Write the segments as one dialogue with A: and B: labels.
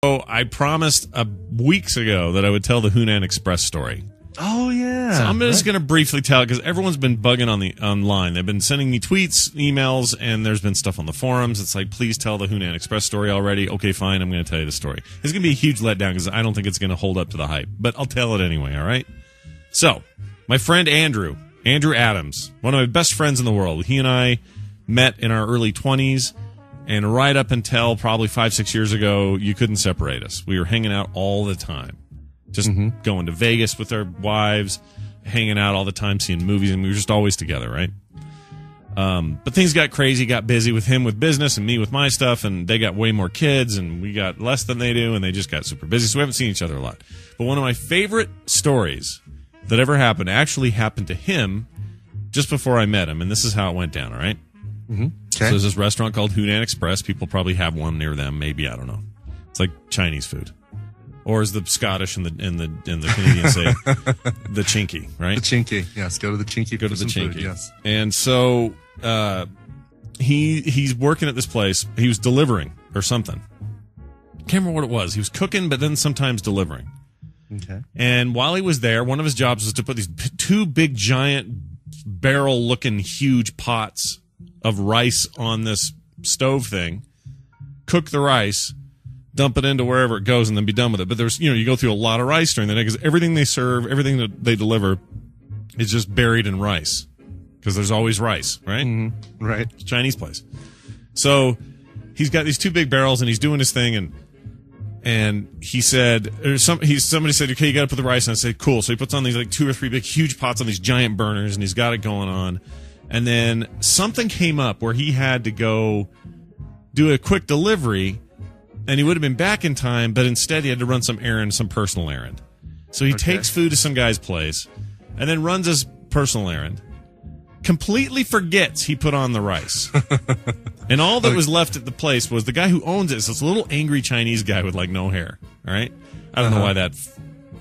A: So I promised weeks ago that I would tell the Hunan Express story.
B: Oh, yeah.
A: So I'm just going to briefly tell it because everyone's been bugging online. They've been sending me tweets, emails, and there's been stuff on the forums. It's like, please tell the Hunan Express story already. Okay, fine. I'm going to tell you the story. It's going to be a huge letdown because I don't think it's going to hold up to the hype. But I'll tell it anyway, all right? So, my friend Andrew Adams, one of my best friends in the world. He and I met in our early 20s. And right up until probably 5-6 years ago, you couldn't separate us. We were hanging out all the time. Just going to Vegas with our wives, hanging out all the time, seeing movies, and we were just always together, right? But things got crazy, got busy with him with business and me with my stuff, and they got way more kids, and we got less than they do, and they just got super busy, so we haven't seen each other a lot. But one of my favorite stories that ever happened actually happened to him just before I met him, and this is how it went down, all right?
B: Okay.
A: So there's this restaurant called Hunan Express. People probably have one near them. Maybe, I don't know. It's like Chinese food, or as the Scottish and the Canadian say, the Chinky, right?
B: The Chinky, yes. Go to the Chinky.
A: Go to the Chinky,
B: food, yes.
A: And so he's working at this place. He was delivering or something. Can't remember what it was. He was cooking, but then sometimes delivering.
B: Okay.
A: And while he was there, one of his jobs was to put these two big, giant, barrel-looking, huge pots of rice on this stove thing, cook the rice, dump it into wherever it goes, and then be done with it. But there's, you go through a lot of rice during the day because everything they serve, everything that they deliver is just buried in rice because there's always rice, right?
B: Mm-hmm. Right.
A: It's a Chinese place. So he's got these two big barrels and he's doing his thing and he said, somebody said, okay, you got to put the rice on. I said, cool. So he puts on these like 2 or 3 big, huge pots on these giant burners and he's got it going on. And then something came up where he had to go do a quick delivery, and he would have been back in time, but instead he had to run some personal errand. So he takes food to some guy's place, and then runs his personal errand, completely forgets he put on the rice. And all that was left at the place was the guy who owns it. So it's a little angry Chinese guy with, like, no hair, all right? I don't know why that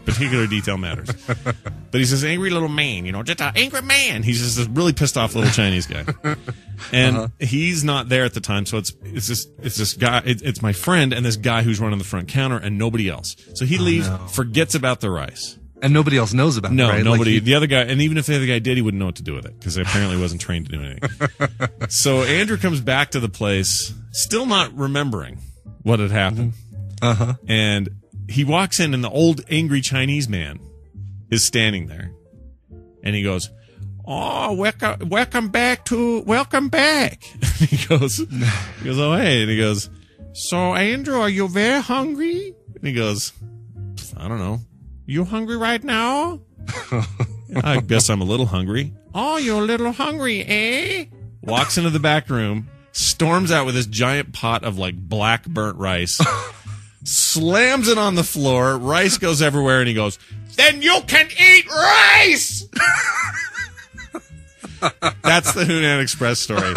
A: particular detail matters. But he's this angry little man, just an angry man. He's just this really pissed off little Chinese guy. And he's not there at the time, so it's this guy, it's my friend and this guy who's running the front counter and nobody else. So he leaves, forgets about the rice.
B: And nobody else knows about it, right?
A: Nobody. The other guy, and even if the other guy did, he wouldn't know what to do with it because he apparently wasn't trained to do anything. So Andrew comes back to the place, still not remembering what had happened. And he walks in, and the old angry Chinese man is standing there, and he goes, "Oh, welcome back." And he goes, "Oh, hey," and he goes, "So, Andrew, are you very hungry?" And he goes, "I don't know. You hungry right now?" "I guess I'm a little hungry." "Oh, you're a little hungry, eh?" Walks into the back room, storms out with this giant pot of like black burnt rice. Slams it on the floor, rice goes everywhere, and he goes, "Then you can eat rice!" That's the Hunan Express story.